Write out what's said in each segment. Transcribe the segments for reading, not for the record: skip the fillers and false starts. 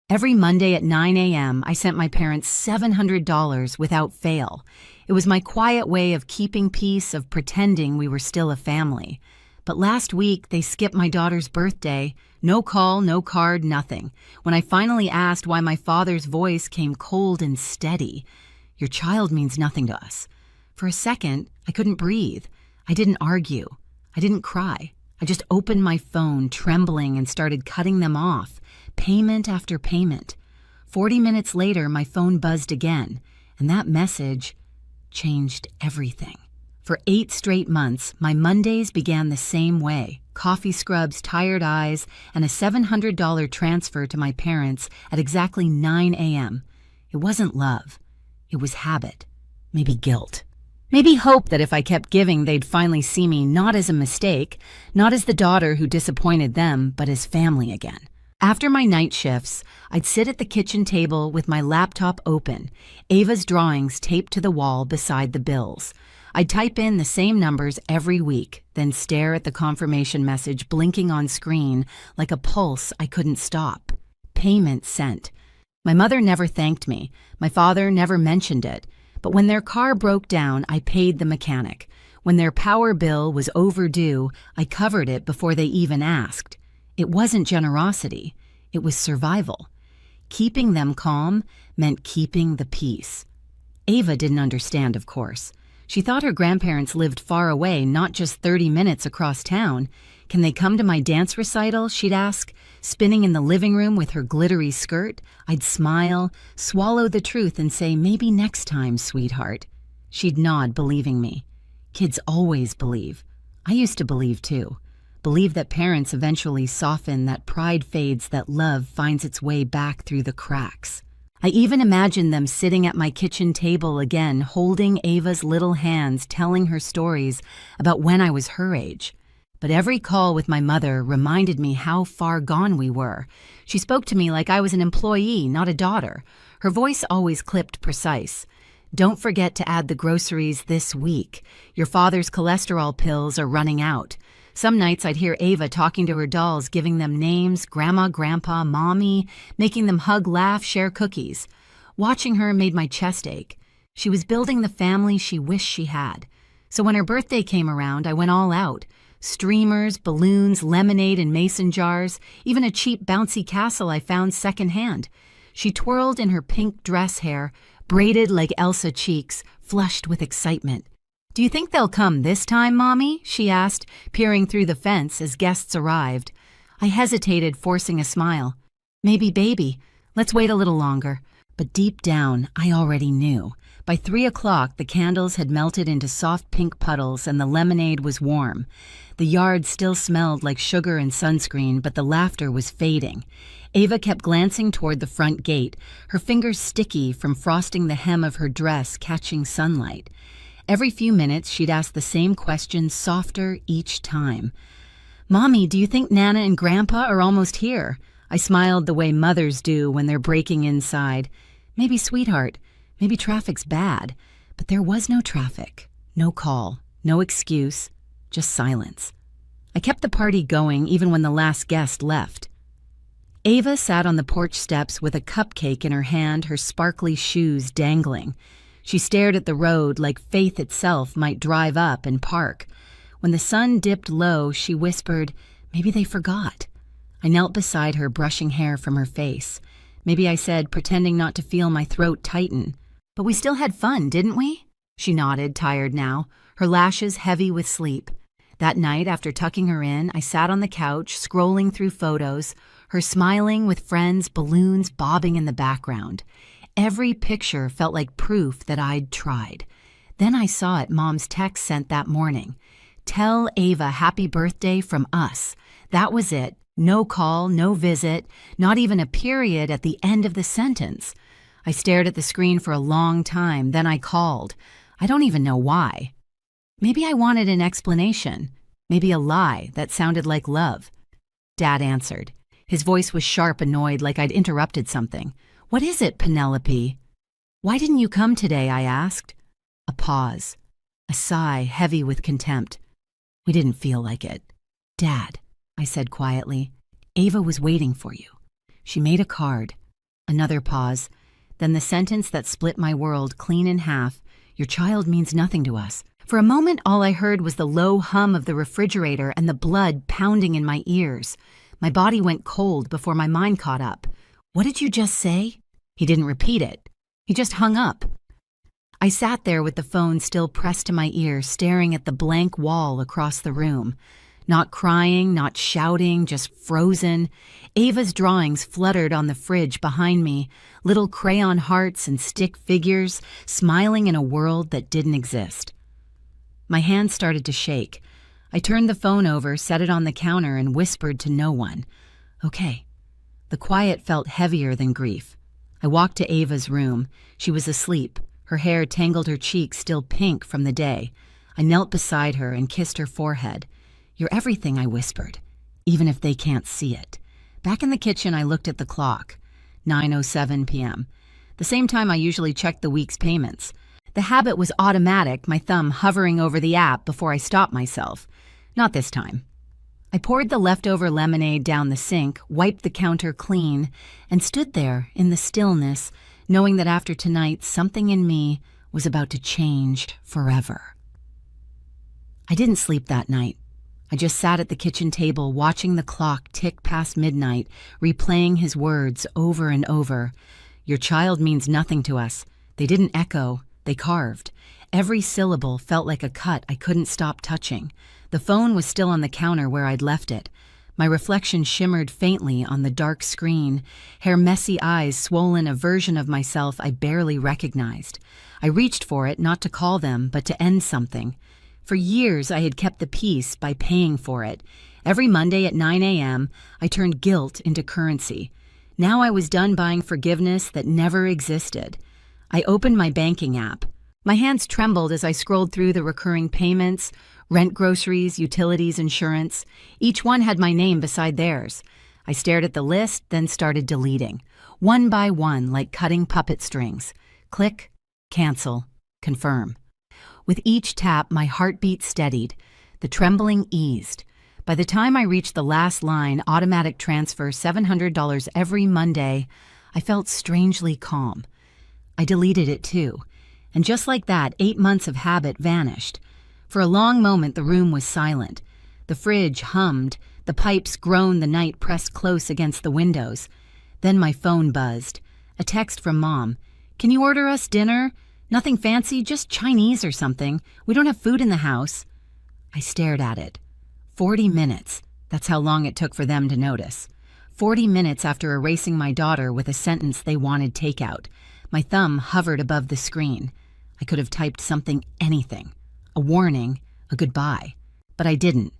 Every Monday at 9 a.m., I sent my parents $700 without fail. It was my quiet way of keeping peace, of pretending we were still a family. But last week, they skipped my daughter's birthday. No call, no card, nothing. When I finally asked why, my father's voice came cold and steady. "Your child means nothing to us." For a second, I couldn't breathe. I didn't argue. I didn't cry. I just opened my phone, trembling, and started cutting them off, payment after payment. 40 minutes later, my phone buzzed again, and that message changed everything. For 8 straight months, my Mondays began the same way: coffee scrubs, tired eyes, and a $700 transfer to my parents at exactly 9 a.m. It wasn't love. It was habit. Maybe guilt. Maybe hope that if I kept giving, they'd finally see me not as a mistake, not as the daughter who disappointed them, but as family again. After my night shifts, I'd sit at the kitchen table with my laptop open, Ava's drawings taped to the wall beside the bills. I'd type in the same numbers every week, then stare at the confirmation message blinking on screen like a pulse I couldn't stop. Payment sent. My mother never thanked me. My father never mentioned it. But when their car broke down, I paid the mechanic. When their power bill was overdue, I covered it before they even asked. It wasn't generosity. It was survival. Keeping them calm meant keeping the peace. Ava didn't understand, of course. She thought her grandparents lived far away, not just 30 minutes across town. "Can they come to my dance recital?" she'd ask. Spinning in the living room with her glittery skirt, I'd smile, swallow the truth, and say, "Maybe next time, sweetheart." She'd nod, believing me. Kids always believe. I used to believe too. Believe that parents eventually soften, that pride fades, that love finds its way back through the cracks. I even imagined them sitting at my kitchen table again, holding Ava's little hands, telling her stories about when I was her age. But every call with my mother reminded me how far gone we were. She spoke to me like I was an employee, not a daughter. Her voice always clipped precise. "Don't forget to add the groceries this week. Your father's cholesterol pills are running out." Some nights I'd hear Ava talking to her dolls, giving them names: Grandma, Grandpa, Mommy, making them hug, laugh, share cookies. Watching her made my chest ache. She was building the family she wished she had. So when her birthday came around, I went all out. Streamers, balloons, lemonade in mason jars, even a cheap bouncy castle I found secondhand. She twirled in her pink dress hair, braided like Elsa cheeks, flushed with excitement. "Do you think they'll come this time, Mommy?" she asked, peering through the fence as guests arrived. I hesitated, forcing a smile. "Maybe, baby. Let's wait a little longer." But deep down, I already knew. By 3 o'clock, the candles had melted into soft pink puddles and the lemonade was warm. The yard still smelled like sugar and sunscreen, but the laughter was fading. Ava kept glancing toward the front gate, her fingers sticky from frosting the hem of her dress, catching sunlight. Every few minutes, she'd ask the same question, softer each time. "Mommy, do you think Nana and Grandpa are almost here?" I smiled the way mothers do when they're breaking inside. "Maybe, sweetheart. Maybe traffic's bad." But there was no traffic, no call, no excuse, just silence. I kept the party going even when the last guest left. Ava sat on the porch steps with a cupcake in her hand, her sparkly shoes dangling. She stared at the road like faith itself might drive up and park. When the sun dipped low, she whispered, "Maybe they forgot." I knelt beside her, brushing hair from her face. Maybe, I said, pretending not to feel my throat tighten. "But we still had fun, didn't we?" She nodded, tired now, her lashes heavy with sleep. That night, after tucking her in, I sat on the couch, scrolling through photos, her smiling with friends, balloons bobbing in the background. Every picture felt like proof that I'd tried. Then I saw it, Mom's text sent that morning. "Tell Ava happy birthday from us." That was it. No call, no visit, not even a period at the end of the sentence. I stared at the screen for a long time, then I called. I don't even know why. Maybe I wanted an explanation. Maybe a lie that sounded like love. Dad answered. His voice was sharp, annoyed, like I'd interrupted something. "What is it, Penelope?" "Why didn't you come today?" I asked. A pause. A sigh, heavy with contempt. "We didn't feel like it." "Dad," I said quietly, "Ava was waiting for you. She made a card. Another pause. Then the sentence that split my world clean in half, "Your child means nothing to us." For a moment, all I heard was the low hum of the refrigerator and the blood pounding in my ears. My body went cold before my mind caught up. "What did you just say?" He didn't repeat it. He just hung up. I sat there with the phone still pressed to my ear, staring at the blank wall across the room. Not crying, not shouting, just frozen. Ava's drawings fluttered on the fridge behind me, little crayon hearts and stick figures, smiling in a world that didn't exist. My hands started to shake. I turned the phone over, set it on the counter, and whispered to no one. "Okay." The quiet felt heavier than grief. I walked to Ava's room. She was asleep. Her hair tangled her cheeks, still pink from the day. I knelt beside her and kissed her forehead. "You're everything," I whispered, "even if they can't see it." Back in the kitchen, I looked at the clock. 9:07 p.m. The same time I usually checked the week's payments. The habit was automatic, my thumb hovering over the app before I stopped myself. Not this time. I poured the leftover lemonade down the sink, wiped the counter clean, and stood there in the stillness, knowing that after tonight, something in me was about to change forever. I didn't sleep that night. I just sat at the kitchen table watching the clock tick past midnight, replaying his words over and over. "Your child means nothing to us." They didn't echo, they carved. Every syllable felt like a cut I couldn't stop touching. The phone was still on the counter where I'd left it. My reflection shimmered faintly on the dark screen, her messy eyes swollen a version of myself I barely recognized. I reached for it, not to call them, but to end something. For years, I had kept the peace by paying for it. Every Monday at 9 a.m., I turned guilt into currency. Now I was done buying forgiveness that never existed. I opened my banking app. My hands trembled as I scrolled through the recurring payments, rent, groceries, utilities, insurance. Each one had my name beside theirs. I stared at the list, then started deleting. One by one, like cutting puppet strings. Click, cancel, confirm. With each tap, my heartbeat steadied. The trembling eased. By the time I reached the last line, automatic transfer $700 every Monday, I felt strangely calm. I deleted it too. And just like that, 8 months of habit vanished. For a long moment, the room was silent. The fridge hummed. The pipes groaned the night pressed close against the windows. Then my phone buzzed. A text from Mom. "Can you order us dinner? Nothing fancy, just Chinese or something. We don't have food in the house." I stared at it. 40 minutes. That's how long it took for them to notice. 40 minutes after erasing my daughter with a sentence they wanted takeout. My thumb hovered above the screen. I could have typed something, anything. A warning, a goodbye. But I didn't.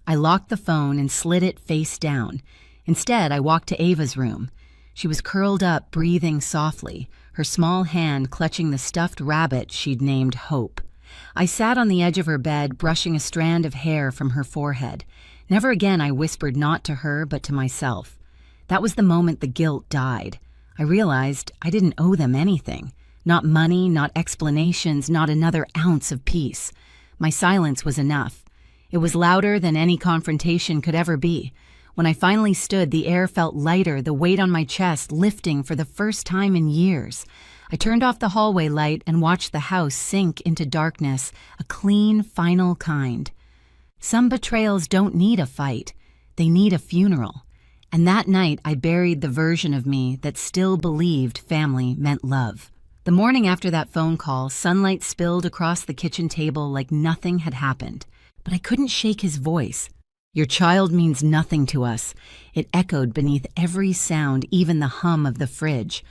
I locked the phone and slid it face down. Instead, I walked to Ava's room. She was curled up, breathing softly, her small hand clutching the stuffed rabbit she'd named Hope. I sat on the edge of her bed, brushing a strand of hair from her forehead. Never again I whispered not to her, but to myself. That was the moment the guilt died. I realized I didn't owe them anything. Not money, not explanations, not another ounce of peace. My silence was enough. It was louder than any confrontation could ever be. When I finally stood, the air felt lighter, the weight on my chest lifting for the first time in years. I turned off the hallway light and watched the house sink into darkness, a clean, final kind. Some betrayals don't need a fight. They need a funeral. And that night, I buried the version of me that still believed family meant love. The morning after that phone call, sunlight spilled across the kitchen table like nothing had happened. But I couldn't shake his voice. "Your child means nothing to us." It echoed beneath every sound, even the hum of the fridge.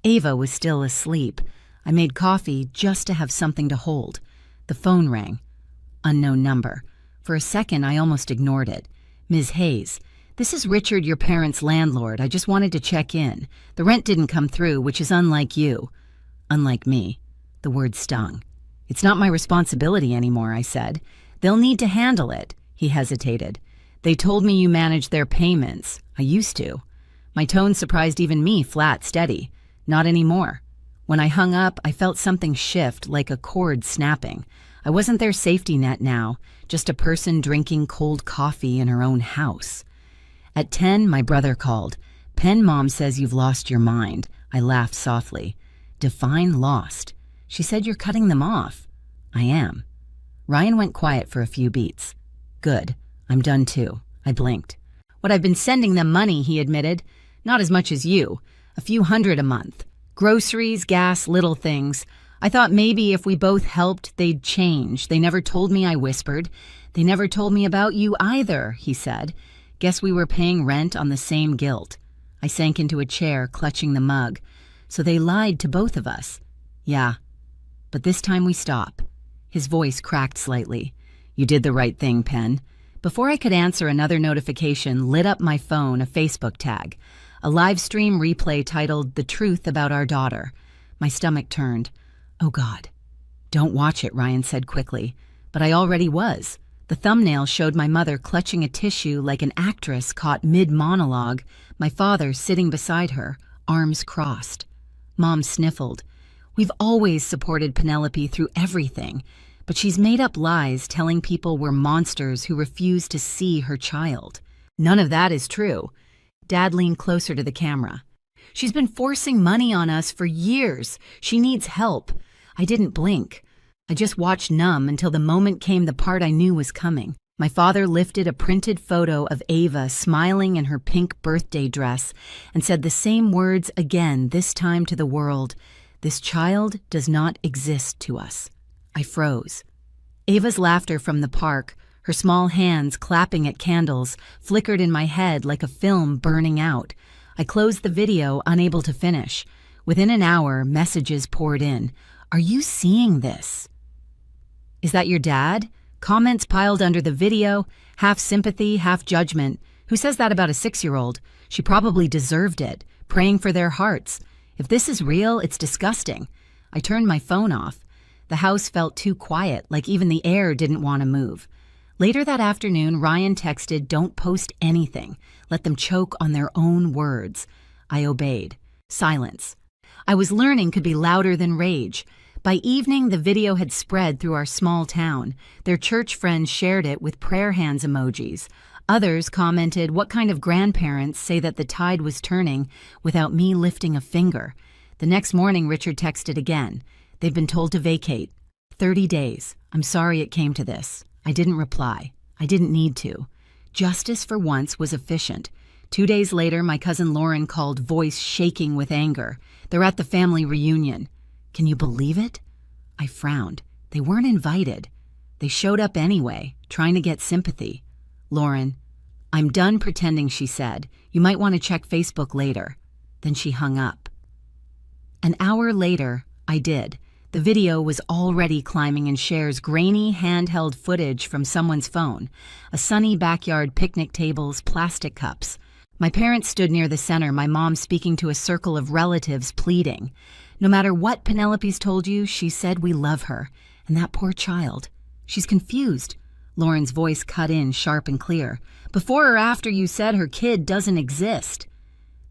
Ava was still asleep. I made coffee just to have something to hold. The phone rang. Unknown number. For a second, I almost ignored it. "Ms. Hayes, this is Richard, your parents' landlord. I just wanted to check in. The rent didn't come through, which is unlike you." Unlike me. The word stung. "It's not my responsibility anymore," I said. "They'll need to handle it." He hesitated. "They told me you managed their payments." "I used to." My tone surprised even me, flat, steady. "Not anymore." When I hung up, I felt something shift, like a cord snapping. I wasn't their safety net now, just a person drinking cold coffee in her own house. At 10, my brother called. "Pen Mom says you've lost your mind." I laughed softly. Define lost. She said you're cutting them off. I am. Ryan went quiet for a few beats. Good. I'm done too. I blinked. What I've been sending them money, he admitted. Not as much as you. A few hundred a month. Groceries, gas, little things. I thought maybe if we both helped, they'd change. They never told me, I whispered. They never told me about you either, he said. Guess we were paying rent on the same guilt. I sank into a chair, clutching the mug. So they lied to both of us. Yeah. But this time we stop. His voice cracked slightly. You did the right thing, Pen. Before I could answer, another notification lit up my phone, a Facebook tag. A live stream replay titled The Truth About Our Daughter. My stomach turned. Oh God. Don't watch it, Ryan said quickly. But I already was. The thumbnail showed my mother clutching a tissue like an actress caught mid-monologue, my father sitting beside her, arms crossed. Mom sniffled. We've always supported Penelope through everything, but she's made up lies telling people we're monsters who refuse to see her child. None of that is true. Dad leaned closer to the camera. She's been forcing money on us for years. She needs help. I didn't blink. I just watched numb until the moment came the part I knew was coming. My father lifted a printed photo of Ava smiling in her pink birthday dress and said the same words again, this time to the world. This child does not exist to us. I froze. Ava's laughter from the park, her small hands clapping at candles, flickered in my head like a film burning out. I closed the video, unable to finish. Within an hour, messages poured in. Are you seeing this? Is that your dad? Comments piled under the video, half sympathy, half judgment. Who says that about a 6-year-old? She probably deserved it, praying for their hearts. If this is real, it's disgusting. I turned my phone off. The house felt too quiet, like even the air didn't want to move. Later that afternoon, Ryan texted, "Don't post anything. Let them choke on their own words." I obeyed. Silence. I was learning could be louder than rage. By evening, the video had spread through our small town. Their church friends shared it with prayer hands emojis. Others commented, "What kind of grandparents say that the tide was turning without me lifting a finger?" The next morning, Richard texted again. "They've been told to vacate. 30 days. I'm sorry it came to this." I didn't reply. I didn't need to. Justice for once was efficient. 2 days later, my cousin Lauren called, voice shaking with anger. They're at the family reunion. Can you believe it? I frowned. They weren't invited. They showed up anyway, trying to get sympathy. Lauren, "I'm done pretending," she said. "You might want to check Facebook later." Then she hung up. An hour later, I did. The video was already climbing in shares, grainy handheld footage from someone's phone. A sunny backyard, picnic tables, plastic cups. My parents stood near the center, my mom speaking to a circle of relatives, pleading. No matter what Penelope's told you, she said we love her. And that poor child. She's confused. Lauren's voice cut in, sharp and clear. Before or after you said her kid doesn't exist?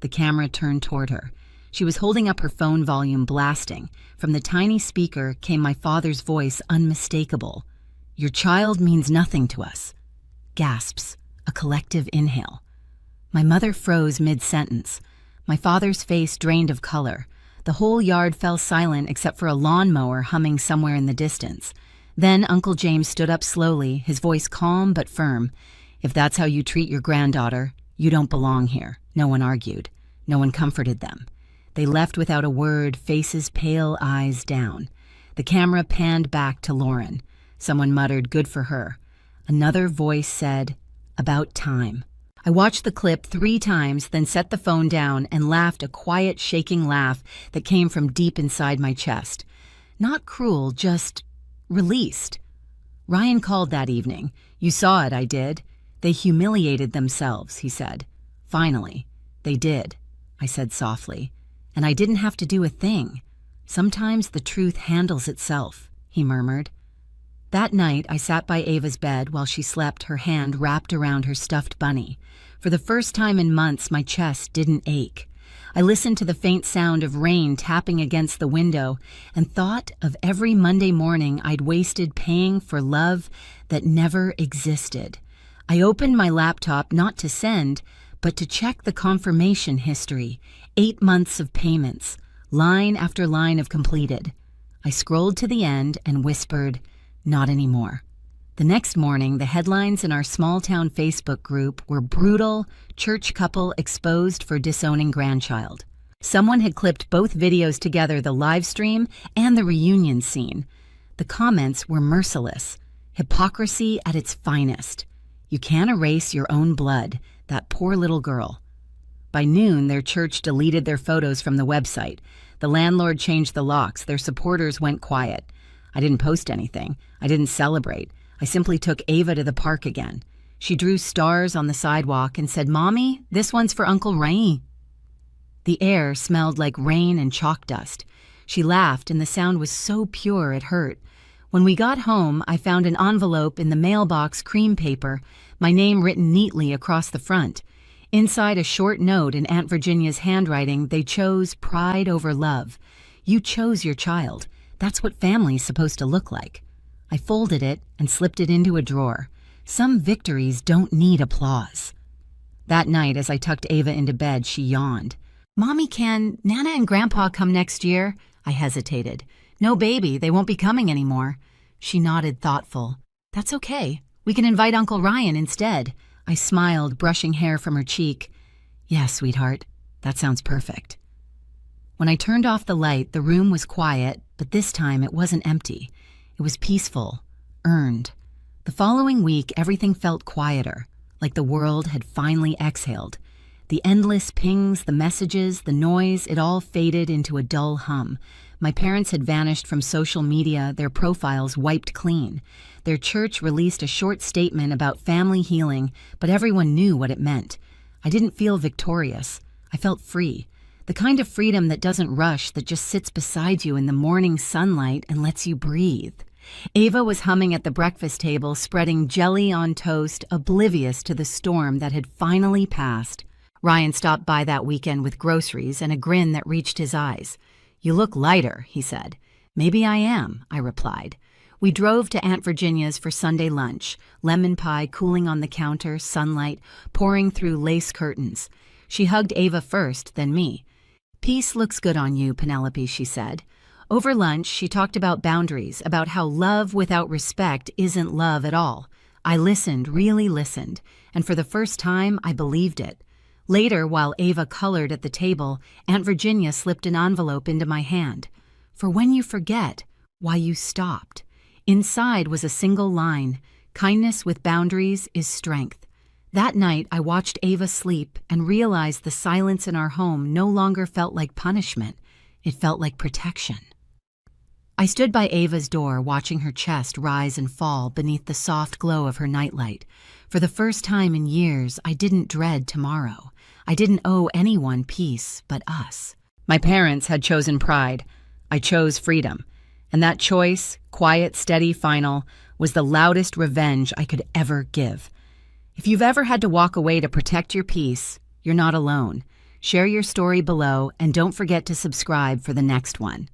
The camera turned toward her. She was holding up her phone, volume blasting. From the tiny speaker came my father's voice, unmistakable. Your child means nothing to us. Gasps. A collective inhale. My mother froze mid-sentence. My father's face drained of color. The whole yard fell silent except for a lawnmower humming somewhere in the distance. Then Uncle James stood up slowly, his voice calm but firm. If that's how you treat your granddaughter, you don't belong here. No one argued. No one comforted them. They left without a word, faces pale, eyes down. The camera panned back to Lauren. Someone muttered, "Good for her." Another voice said, "About time." I watched the clip 3 times, then set the phone down and laughed a quiet, shaking laugh that came from deep inside my chest. Not cruel, just released. Ryan called that evening. "You saw it, I did. They humiliated themselves," he said. "Finally, they did," I said softly. "And I didn't have to do a thing. Sometimes the truth handles itself," he murmured. That night, I sat by Ava's bed while she slept, her hand wrapped around her stuffed bunny. For the first time in months, my chest didn't ache. I listened to the faint sound of rain tapping against the window and thought of every Monday morning I'd wasted paying for love that never existed. I opened my laptop not to send, but to check the confirmation history, 8 months of payments, line after line of completed. I scrolled to the end and whispered, "Not anymore." The next morning, the headlines in our small-town Facebook group were brutal, church couple exposed for disowning grandchild. Someone had clipped both videos together, the live stream and the reunion scene. The comments were merciless. Hypocrisy at its finest. You can't erase your own blood, that poor little girl. By noon, their church deleted their photos from the website. The landlord changed the locks. Their supporters went quiet. I didn't post anything. I didn't celebrate. I simply took Ava to the park again. She drew stars on the sidewalk and said, "Mommy, this one's for Uncle Ray." The air smelled like rain and chalk dust. She laughed, and the sound was so pure it hurt. When we got home, I found an envelope in the mailbox, cream paper, my name written neatly across the front. Inside a short note in Aunt Virginia's handwriting, they chose pride over love. You chose your child. That's what family's supposed to look like. I folded it and slipped it into a drawer. Some victories don't need applause. That night, as I tucked Ava into bed, she yawned. "Mommy, can Nana and Grandpa come next year?" I hesitated. "No, baby, they won't be coming anymore." She nodded, thoughtful. "That's okay. We can invite Uncle Ryan instead." I smiled, brushing hair from her cheek. "Yeah, sweetheart, that sounds perfect." When I turned off the light, the room was quiet, but this time it wasn't empty. It was peaceful, earned. The following week, everything felt quieter, like the world had finally exhaled. The endless pings, the messages, the noise, it all faded into a dull hum. My parents had vanished from social media, their profiles wiped clean. Their church released a short statement about family healing, but everyone knew what it meant. I didn't feel victorious. I felt free. The kind of freedom that doesn't rush, that just sits beside you in the morning sunlight and lets you breathe. Ava was humming at the breakfast table, spreading jelly on toast, oblivious to the storm that had finally passed. Ryan stopped by that weekend with groceries and a grin that reached his eyes. "You look lighter," he said. "Maybe I am," I replied. We drove to Aunt Virginia's for Sunday lunch, lemon pie cooling on the counter, sunlight pouring through lace curtains. She hugged Ava first, then me. "Peace looks good on you, Penelope," she said. Over lunch, she talked about boundaries, about how love without respect isn't love at all. I listened, really listened, and for the first time, I believed it. Later, while Ava colored at the table, Aunt Virginia slipped an envelope into my hand. "For when you forget, why you stopped." Inside was a single line, "Kindness with boundaries is strength." That night, I watched Ava sleep and realized the silence in our home no longer felt like punishment. It felt like protection. I stood by Ava's door, watching her chest rise and fall beneath the soft glow of her nightlight. For the first time in years, I didn't dread tomorrow. I didn't owe anyone peace but us. My parents had chosen pride. I chose freedom. And that choice, quiet, steady, final, was the loudest revenge I could ever give. If you've ever had to walk away to protect your peace, you're not alone. Share your story below and don't forget to subscribe for the next one.